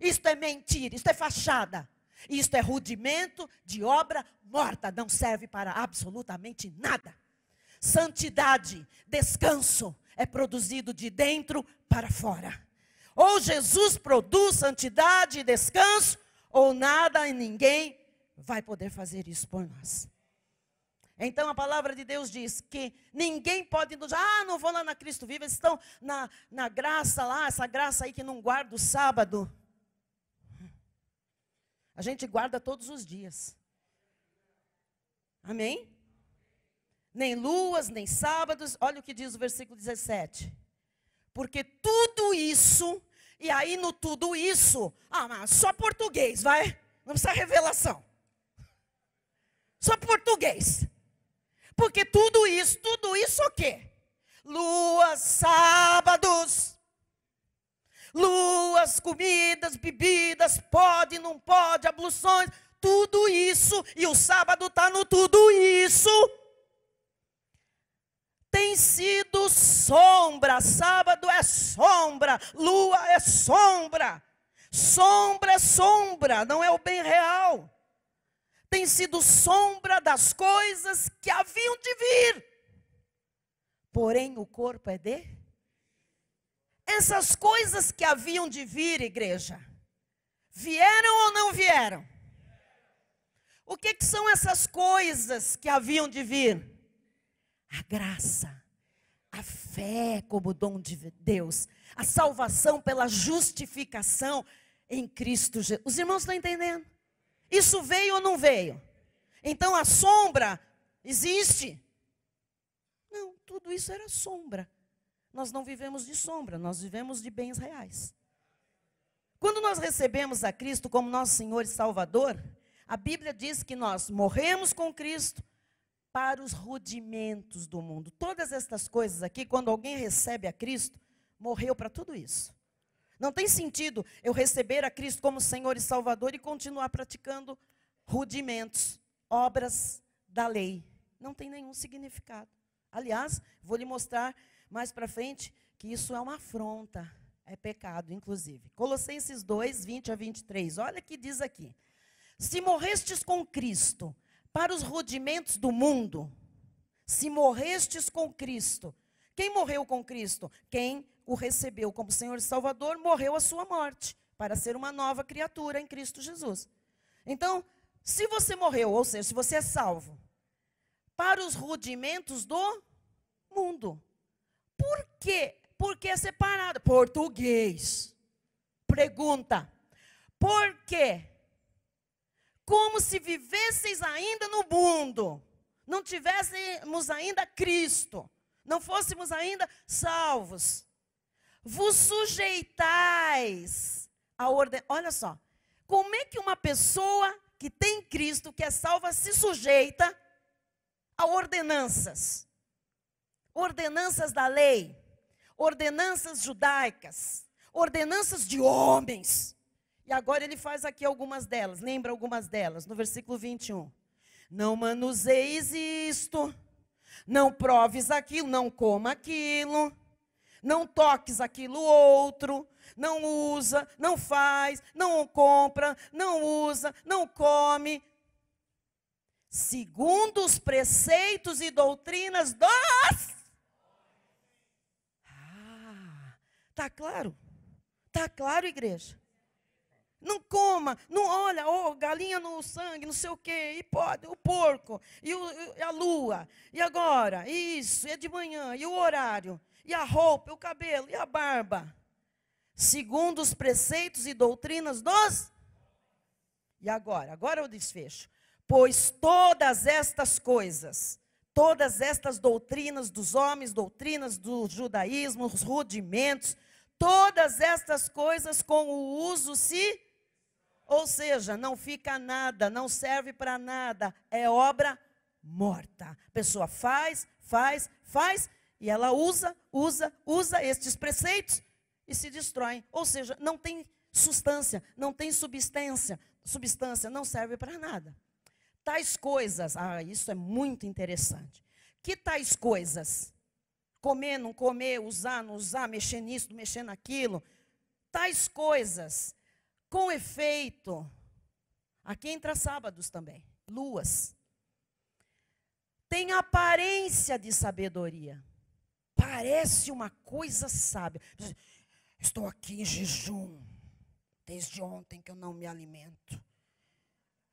Isto é mentira, isto é fachada. Isto é rudimento de obra morta, não serve para absolutamente nada. Santidade, descanso, é produzido de dentro para fora. Ou Jesus produz santidade e descanso, ou nada e ninguém vai poder fazer isso por nós. Então a palavra de Deus diz que ninguém pode nos... não vou lá na Cristo Vivo, eles estão na graça lá, essa graça aí que não guarda o sábado. A gente guarda todos os dias. Amém? Nem luas, nem sábados. Olha o que diz o versículo 17. Porque tudo isso, e aí no tudo isso, mas só português, vai? Não precisa revelação. Só português. Porque tudo isso o quê? Luas, sábados, luas, comidas, bebidas, pode, não pode, abluções, tudo isso, e o sábado está no tudo isso, tem sido sombra. Sábado é sombra, lua é sombra, sombra é sombra, não é o bem real. Tem sido sombra das coisas que haviam de vir, porém o corpo é de... Essas coisas que haviam de vir, igreja, vieram ou não vieram? O que são essas coisas que haviam de vir? A graça, a fé. fé como dom de Deus, a salvação pela justificação em Cristo Jesus. Os irmãos estão entendendo? Isso veio ou não veio? Então a sombra existe? Não, tudo isso era sombra. Nós não vivemos de sombra, nós vivemos de bens reais. Quando nós recebemos a Cristo como nosso Senhor e Salvador, a Bíblia diz que nós morremos com Cristo para os rudimentos do mundo. Todas estas coisas aqui, quando alguém recebe a Cristo, morreu para tudo isso. Não tem sentido eu receber a Cristo como Senhor e Salvador e continuar praticando rudimentos, obras da lei. Não tem nenhum significado. Aliás, vou lhe mostrar mais para frente que isso é uma afronta, é pecado, inclusive. Colossenses 2, 20 a 23, olha o que diz aqui. Se morrestes com Cristo para os rudimentos do mundo, se morrestes com Cristo, quem morreu com Cristo? Quem o recebeu como Senhor e Salvador, morreu a sua morte, para ser uma nova criatura em Cristo Jesus. Então, se você morreu, ou seja, se você é salvo, para os rudimentos do mundo. Por quê? Porque é separado. Português. Pergunta. Por quê? Como se vivesseis ainda no mundo, não tivéssemos ainda Cristo, não fôssemos ainda salvos. Vos sujeitais a ordem. Olha só, como é que uma pessoa que tem Cristo, que é salva, se sujeita a ordenanças? Ordenanças da lei, ordenanças judaicas, ordenanças de homens. E agora ele faz aqui algumas delas, lembra algumas delas, no versículo 21. Não manuseis isto, não proves aquilo, não coma aquilo, não toques aquilo outro, não usa, não faz, não compra, não usa, não come. Segundo os preceitos e doutrinas dos... Está claro? Está claro, igreja? Não coma, não olha, galinha no sangue, não sei o quê, e pode, o porco, e a lua, e agora, isso, é de manhã, e o horário, e a roupa, e o cabelo, e a barba. Segundo os preceitos e doutrinas dos... E agora o desfecho. Pois todas estas coisas, todas estas doutrinas dos homens, doutrinas do judaísmo, os rudimentos, todas estas coisas com o uso se... Ou seja, não fica nada, não serve para nada, é obra morta. A pessoa faz, e ela usa estes preceitos e se destroem. Ou seja, não tem substância, não tem substância, não serve para nada. Tais coisas, isso é muito interessante. Que tais coisas? Comer, não comer, usar, não usar, mexer nisso, mexer naquilo. Tais coisas... Com efeito, aqui entra sábados também, luas, tem aparência de sabedoria, parece uma coisa sábia. Estou aqui em jejum, desde ontem que eu não me alimento.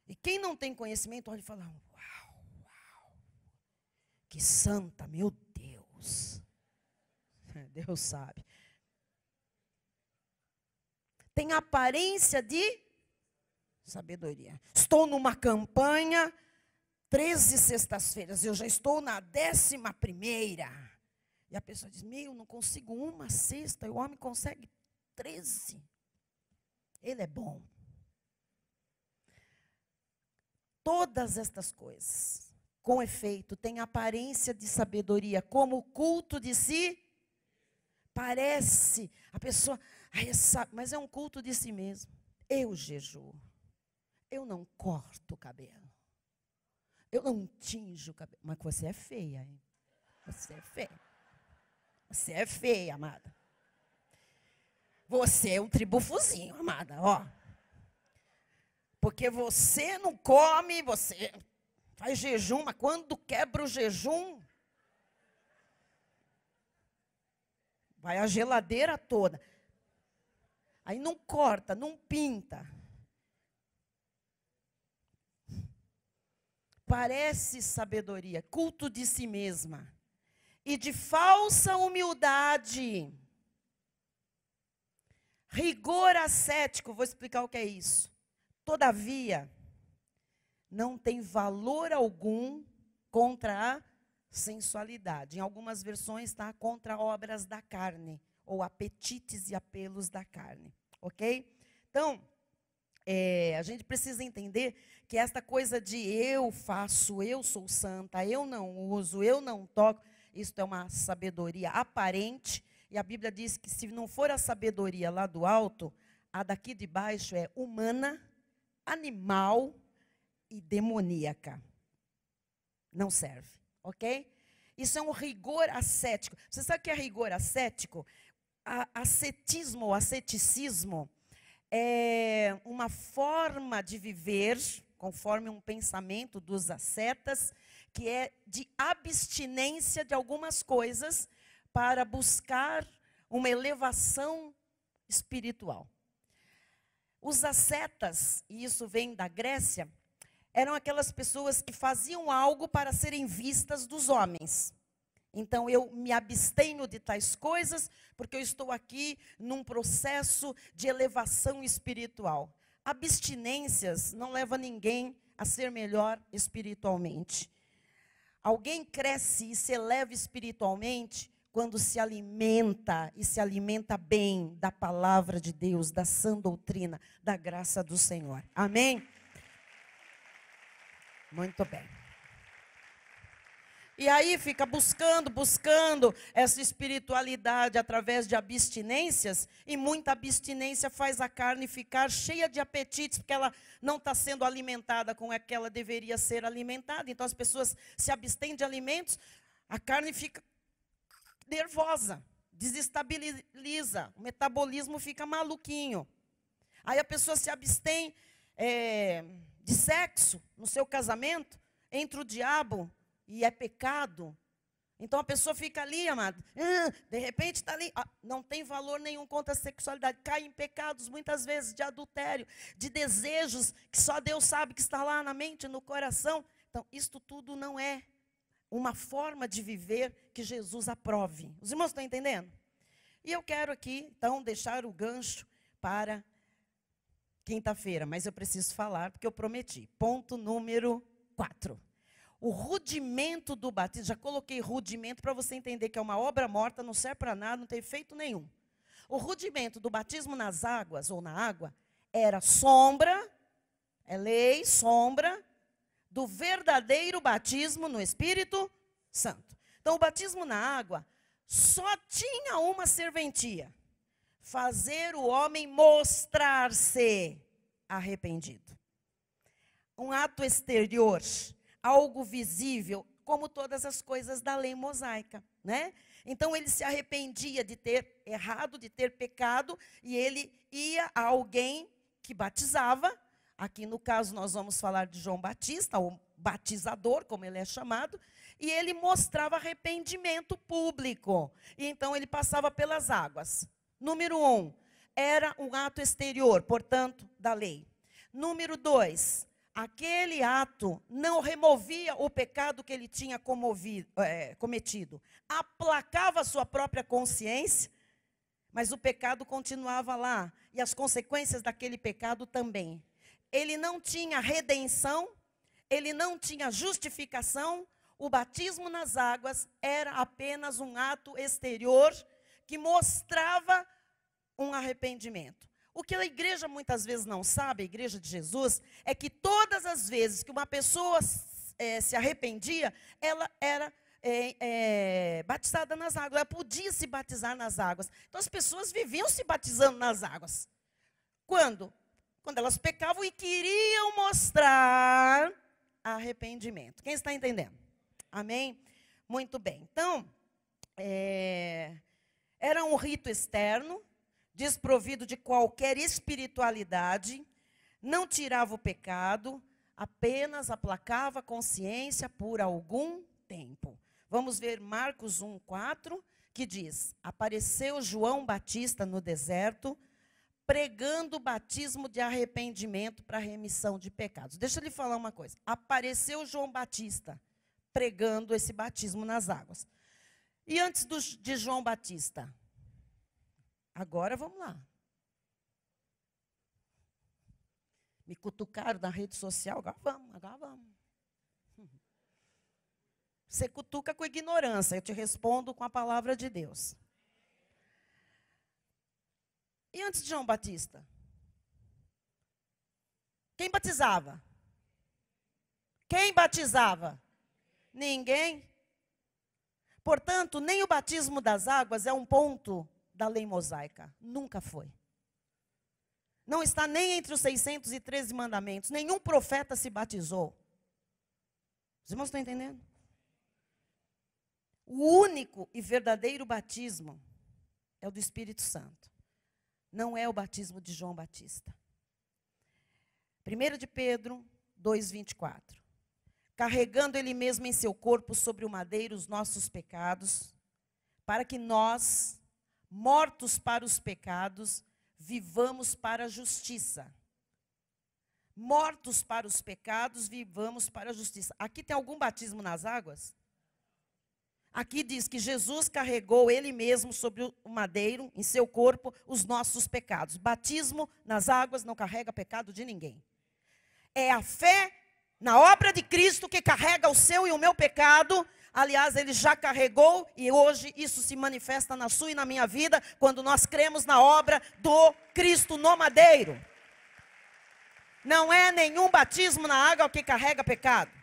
E quem não tem conhecimento, olha e fala, uau, que santa, meu Deus. Deus sabe. Tem aparência de sabedoria. Estou numa campanha, 13 sextas-feiras, eu já estou na 11ª. E a pessoa diz, não consigo uma sexta, e o homem consegue 13. Ele é bom. Todas estas coisas, com efeito, têm aparência de sabedoria, como o culto de si. Parece, a pessoa... mas é um culto de si mesmo. Eu jejuo. Eu não corto o cabelo. Eu não tinjo o cabelo. Mas você é feia, hein? Você é feia. Você é feia, amada. Você é um tribufozinho, amada, ó. Porque você não come, você faz jejum, mas quando quebra o jejum, vai a geladeira toda. Aí não corta, não pinta. Parece sabedoria, culto de si mesma. e de falsa humildade. Rigor ascético, vou explicar o que é isso. Todavia, não tem valor algum contra a sensualidade. Em algumas versões está contra obras da carne, ou apetites e apelos da carne, ok? Então, a gente precisa entender que esta coisa de eu faço, eu sou santa, eu não uso, eu não toco, isso é uma sabedoria aparente, e a Bíblia diz que se não for a sabedoria lá do alto, a daqui de baixo é humana, animal e demoníaca. Não serve, ok? Isso é um rigor ascético. Você sabe o que é rigor ascético? Ascetismo ou asceticismo é uma forma de viver, conforme um pensamento dos ascetas, que é de abstinência de algumas coisas para buscar uma elevação espiritual. Os ascetas, e isso vem da Grécia, eram aquelas pessoas que faziam algo para serem vistas dos homens. Então, eu me abstenho de tais coisas, porque eu estou aqui num processo de elevação espiritual. Abstinências não levam ninguém a ser melhor espiritualmente. Alguém cresce e se eleva espiritualmente quando se alimenta, e se alimenta bem da palavra de Deus, da sã doutrina, da graça do Senhor. Amém? Muito bem. E aí fica buscando essa espiritualidade através de abstinências, e muita abstinência faz a carne ficar cheia de apetites, porque ela não está sendo alimentada com o que ela deveria ser alimentada. Então as pessoas se abstêm de alimentos, a carne fica nervosa, desestabiliza, o metabolismo fica maluquinho. Aí a pessoa se abstém de sexo no seu casamento, entra o diabo e é pecado. Então a pessoa fica ali, amado, de repente está ali, não tem valor nenhum contra a sexualidade, cai em pecados muitas vezes de adultério, de desejos que só Deus sabe que está lá na mente, no coração. Então isto tudo não é uma forma de viver que Jesus aprove. Os irmãos estão entendendo? E eu quero aqui, então, deixar o gancho para quinta-feira, mas eu preciso falar, porque eu prometi. Ponto número 4. O rudimento do batismo, já coloquei rudimento para você entender que é uma obra morta, não serve para nada, não tem efeito nenhum. O rudimento do batismo nas águas, ou na água, era sombra, é lei, sombra, do verdadeiro batismo no Espírito Santo. Então, o batismo na água só tinha uma serventia: fazer o homem mostrar-se arrependido. Um ato exterior, algo visível, como todas as coisas da lei mosaica, né? Então, ele se arrependia de ter errado, de ter pecado, e ele ia a alguém que batizava. Aqui no caso nós vamos falar de João Batista, o batizador, como ele é chamado, e ele mostrava arrependimento público. E então ele passava pelas águas. Número 1, era um ato exterior, portanto, da lei. Número 2, aquele ato não removia o pecado que ele tinha cometido. Aplacava a sua própria consciência, mas o pecado continuava lá, e as consequências daquele pecado também. Ele não tinha redenção, ele não tinha justificação. O batismo nas águas era apenas um ato exterior que mostrava um arrependimento. O que a igreja muitas vezes não sabe, a igreja de Jesus, é que todas as vezes que uma pessoa se arrependia, ela era batizada nas águas, ela podia se batizar nas águas. Então as pessoas viviam se batizando nas águas. Quando? Quando elas pecavam e queriam mostrar arrependimento. Quem está entendendo? Amém? Muito bem. Então, era um rito externo, desprovido de qualquer espiritualidade, não tirava o pecado, apenas aplacava a consciência por algum tempo. Vamos ver Marcos 1:4, que diz: apareceu João Batista no deserto, pregando o batismo de arrependimento para a remissão de pecados. Deixa eu lhe falar uma coisa. Apareceu João Batista pregando esse batismo nas águas. E antes de João Batista? Agora vamos lá. Me cutucaram na rede social, agora vamos. Você cutuca com ignorância, eu te respondo com a palavra de Deus. E antes de João Batista? Quem batizava? Quem batizava? Ninguém. Portanto, nem o batismo das águas é um ponto da lei mosaica. Nunca foi. Não está nem entre os 613 mandamentos. Nenhum profeta se batizou. Os irmãos estão entendendo? O único e verdadeiro batismo é o do Espírito Santo. Não é o batismo de João Batista. 1 de Pedro 2:24. Carregando ele mesmo em seu corpo sobre o madeiro os nossos pecados, para que nós, mortos para os pecados, vivamos para a justiça. Mortos para os pecados, vivamos para a justiça. Aqui tem algum batismo nas águas? Aqui diz que Jesus carregou ele mesmo sobre o madeiro, em seu corpo, os nossos pecados. Batismo nas águas não carrega pecado de ninguém. É a fé na obra de Cristo que carrega o seu e o meu pecado. Aliás, ele já carregou e hoje isso se manifesta na sua e na minha vida, quando nós cremos na obra do Cristo no madeiro. Não é nenhum batismo na água que carrega pecado.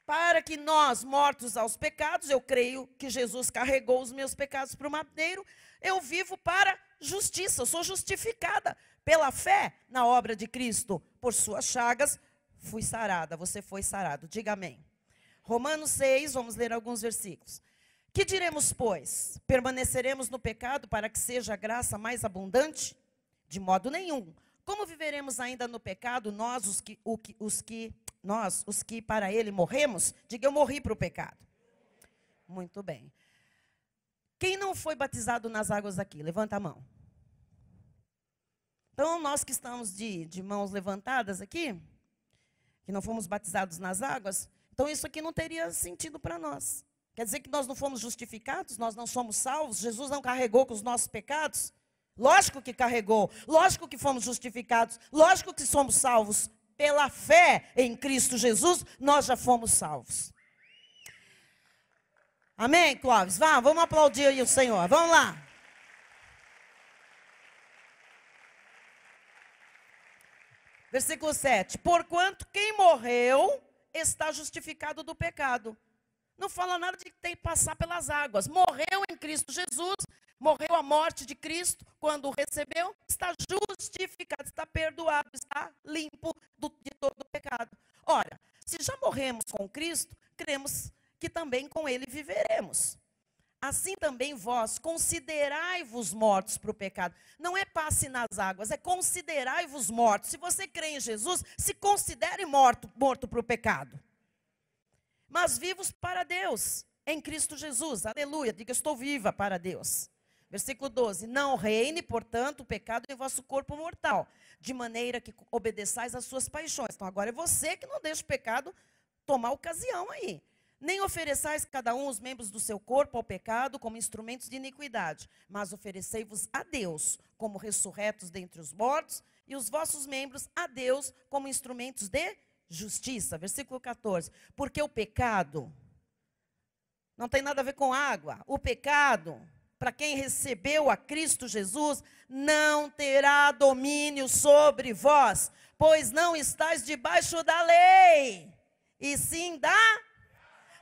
Para que nós, mortos aos pecados, eu creio que Jesus carregou os meus pecados para o madeiro, eu vivo para justiça, eu sou justificada pela fé na obra de Cristo. Por suas chagas, fui sarada, você foi sarado. Diga amém. Romanos 6, vamos ler alguns versículos. Que diremos, pois? Permaneceremos no pecado para que seja a graça mais abundante? De modo nenhum. Como viveremos ainda no pecado, nós, os que para ele morremos? Diga, eu morri para o pecado. Muito bem. Quem não foi batizado nas águas aqui? Levanta a mão. Então, nós que estamos de mãos levantadas aqui, que não fomos batizados nas águas, então isso aqui não teria sentido para nós. Quer dizer que nós não fomos justificados, nós não somos salvos, Jesus não carregou com os nossos pecados? Lógico que carregou, lógico que fomos justificados, lógico que somos salvos. Pela fé em Cristo Jesus, nós já fomos salvos. Amém, Clóvis? Vamos aplaudir aí o Senhor, vamos lá. Versículo 7. Porquanto quem morreu está justificado do pecado. Não fala nada de ter que passar pelas águas. Morreu em Cristo Jesus, morreu a morte de Cristo, quando o recebeu, está justificado, está perdoado, está limpo de todo o pecado. Ora, se já morremos com Cristo, cremos que também com Ele viveremos. Assim também vós, considerai-vos mortos para o pecado. Não é passe nas águas, é considerai-vos mortos. Se você crê em Jesus, se considere morto para o pecado. Mas vivos para Deus, em Cristo Jesus. Aleluia, diga, estou viva para Deus. Versículo 12. Não reine, portanto, o pecado em vosso corpo mortal, de maneira que obedeçais às suas paixões. Então agora é você que não deixa o pecado tomar ocasião aí. Nem ofereçais cada um os membros do seu corpo ao pecado como instrumentos de iniquidade, mas oferecei-vos a Deus como ressurretos dentre os mortos, e os vossos membros a Deus como instrumentos de justiça. Versículo 14. Porque o pecado não tem nada a ver com água. O pecado, para quem recebeu a Cristo Jesus, não terá domínio sobre vós, pois não estáis debaixo da lei, e sim da...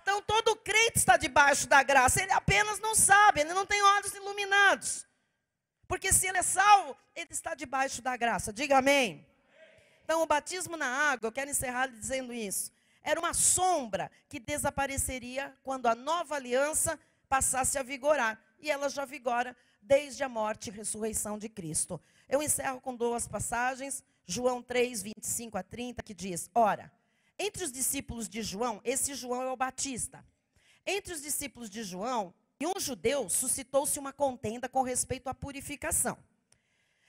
Então, todo crente está debaixo da graça, ele apenas não sabe, ele não tem olhos iluminados. Porque se ele é salvo, ele está debaixo da graça. Diga amém. Então, o batismo na água, eu quero encerrar dizendo isso, era uma sombra que desapareceria quando a nova aliança passasse a vigorar. E ela já vigora desde a morte e ressurreição de Cristo. Eu encerro com duas passagens, João 3, 25 a 30, que diz, ora, entre os discípulos de João, esse João é o Batista. Entre os discípulos de João e um judeu, suscitou-se uma contenda com respeito à purificação.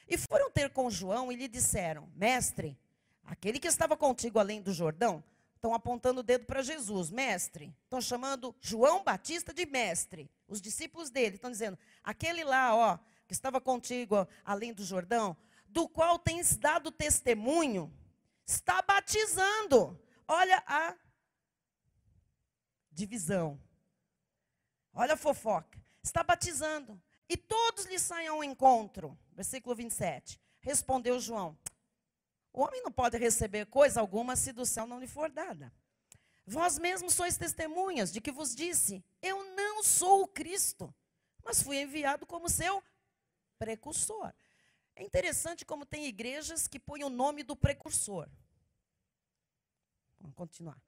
E foram ter com João e lhe disseram, mestre, aquele que estava contigo além do Jordão, estão apontando o dedo para Jesus, mestre. Estão chamando João Batista de mestre. Os discípulos dele estão dizendo, aquele lá, ó, que estava contigo ó, além do Jordão, do qual tens dado testemunho, está batizando. Olha a divisão. Olha a fofoca. Está batizando. E todos lhe saem ao encontro. Versículo 27. Respondeu João, o homem não pode receber coisa alguma se do céu não lhe for dada. Vós mesmos sois testemunhas de que vos disse, eu não sou o Cristo, mas fui enviado como seu precursor. É interessante como tem igrejas que põem o nome do precursor. Vamos continuar.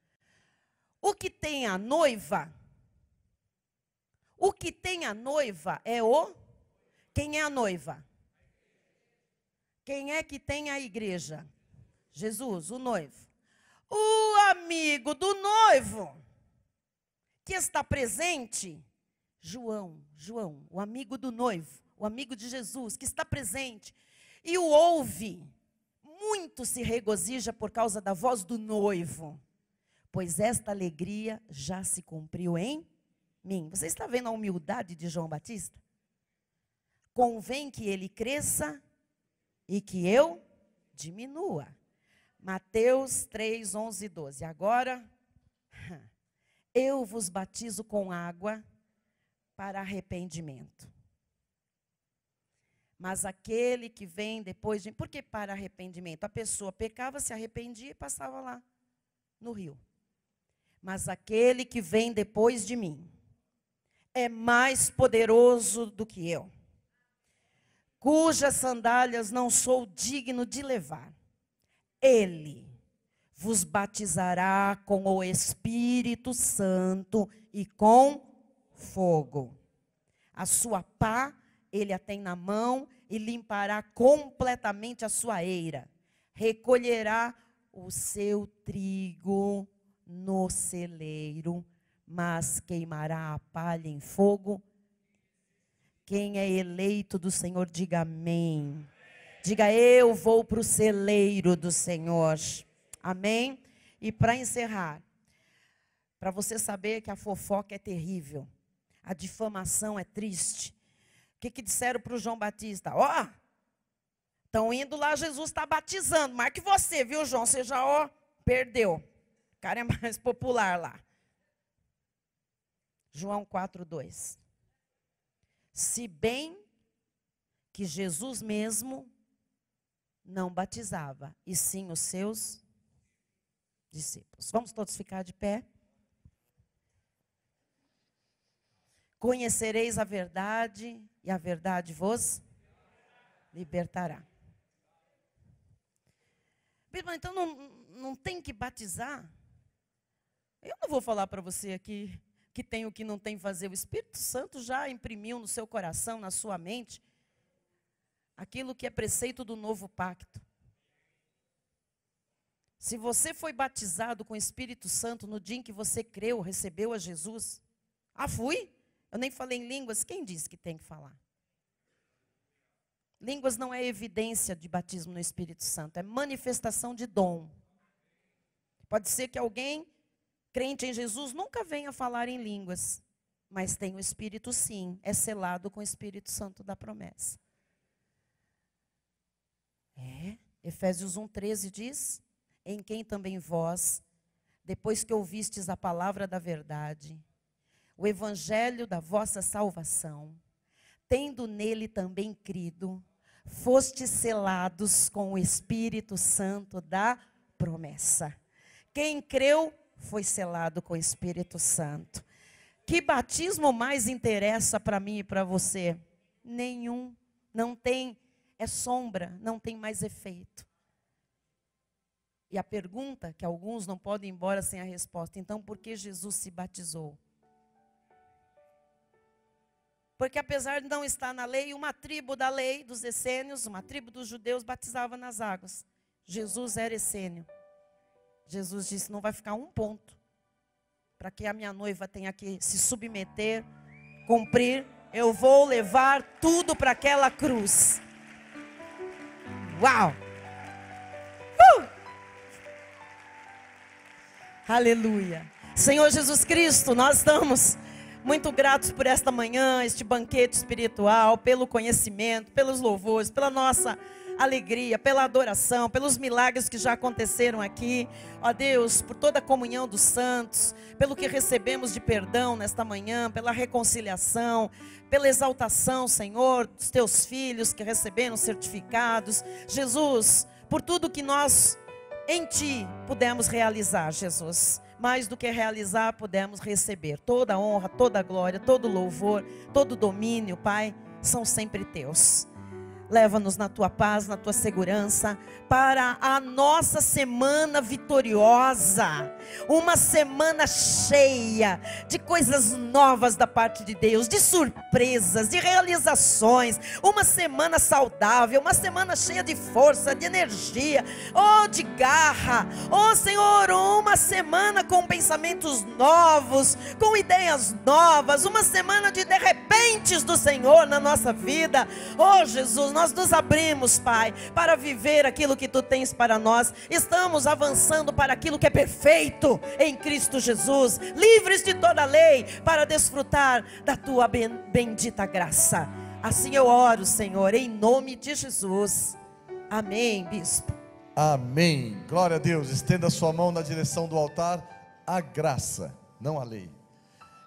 O que tem a noiva é o... Quem é a noiva? Quem é que tem a igreja? Jesus, o noivo. O amigo do noivo, que está presente, João, o amigo do noivo, o amigo de Jesus, que está presente, e o ouve, muito se regozija por causa da voz do noivo, pois esta alegria já se cumpriu em mim. Você está vendo a humildade de João Batista? Convém que ele cresça e que eu diminua. Mateus 3, 11 e 12. Agora, eu vos batizo com água para arrependimento. Mas aquele que vem depois de... Por que para arrependimento? A pessoa pecava, se arrependia e passava lá no rio. Mas aquele que vem depois de mim é mais poderoso do que eu, cujas sandálias não sou digno de levar. Ele vos batizará com o Espírito Santo e com fogo. A sua pá ele a tem na mão e limpará completamente a sua eira. Recolherá o seu trigo no celeiro, mas queimará a palha em fogo. Quem é eleito do Senhor, diga amém. Diga, eu vou para o celeiro do Senhor. Amém? E para encerrar, para você saber que a fofoca é terrível, a difamação é triste. O que disseram para o João Batista? Ó, estão indo lá, Jesus está batizando. Marque você, viu, João? Você já, ó, perdeu. O cara é mais popular lá. João 4:2. Se bem que Jesus mesmo não batizava, e sim os seus discípulos. Vamos todos ficar de pé. Conhecereis a verdade, e a verdade vos libertará. Então não tem que batizar? Eu não vou falar para você aqui que tem o que não tem que fazer. O Espírito Santo já imprimiu no seu coração, na sua mente, aquilo que é preceito do novo pacto. Se você foi batizado com o Espírito Santo no dia em que você creu, recebeu a Jesus. Ah, fui? Eu nem falei em línguas. Quem disse que tem que falar? Línguas não é evidência de batismo no Espírito Santo, é manifestação de dom. Pode ser que alguém, crente em Jesus, nunca venha falar em línguas, mas tem o Espírito sim, é selado com o Espírito Santo da promessa. Efésios 1:13 diz, em quem também vós, depois que ouvistes a palavra da verdade, o evangelho da vossa salvação, tendo nele também crido, fostes selados com o Espírito Santo da promessa. Quem creu foi selado com o Espírito Santo. Que batismo mais interessa para mim e para você? Nenhum. Não tem, é sombra, não tem mais efeito. E a pergunta que alguns não podem ir embora sem a resposta, então por que Jesus se batizou? Porque apesar de não estar na lei, uma tribo da lei dos essênios, uma tribo dos judeus batizava nas águas. Jesus era essênio. Jesus disse, não vai ficar um ponto para que a minha noiva tenha que se submeter, cumprir. Eu vou levar tudo para aquela cruz. Uau! Aleluia. Senhor Jesus Cristo, nós estamos muito gratos por esta manhã, este banquete espiritual, pelo conhecimento, pelos louvores, pela nossa alegria, pela adoração, pelos milagres que já aconteceram aqui. Ó Deus, por toda a comunhão dos santos, pelo que recebemos de perdão nesta manhã, pela reconciliação, pela exaltação, Senhor, dos teus filhos que receberam certificados. Jesus, por tudo que nós em Ti pudemos realizar, Jesus. Mais do que realizar, pudemos receber. Toda a honra, toda a glória, todo o louvor, todo o domínio, Pai, são sempre Teus. Leva-nos na Tua paz, na Tua segurança, para a nossa semana vitoriosa. Uma semana cheia de coisas novas da parte de Deus, de surpresas, de realizações. Uma semana saudável, uma semana cheia de força, de energia, de garra. Senhor, uma semana com pensamentos novos, com ideias novas. Uma semana de repentes do Senhor na nossa vida. Jesus, nós nos abrimos, Pai, para viver aquilo que Tu tens para nós. Estamos avançando para aquilo que é perfeito em Cristo Jesus, livres de toda a lei, para desfrutar da Tua bendita graça. Assim eu oro, Senhor, em nome de Jesus. Amém, bispo. Amém. Glória a Deus. Estenda a sua mão na direção do altar. A graça, não a lei,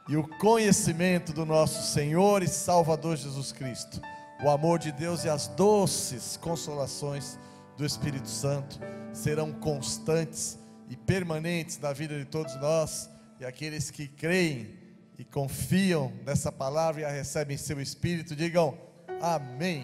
e o conhecimento do nosso Senhor e Salvador Jesus Cristo, o amor de Deus e as doces consolações do Espírito Santo serão constantes e permanentes na vida de todos nós, e aqueles que creem e confiam nessa palavra e a recebem em seu espírito, digam amém.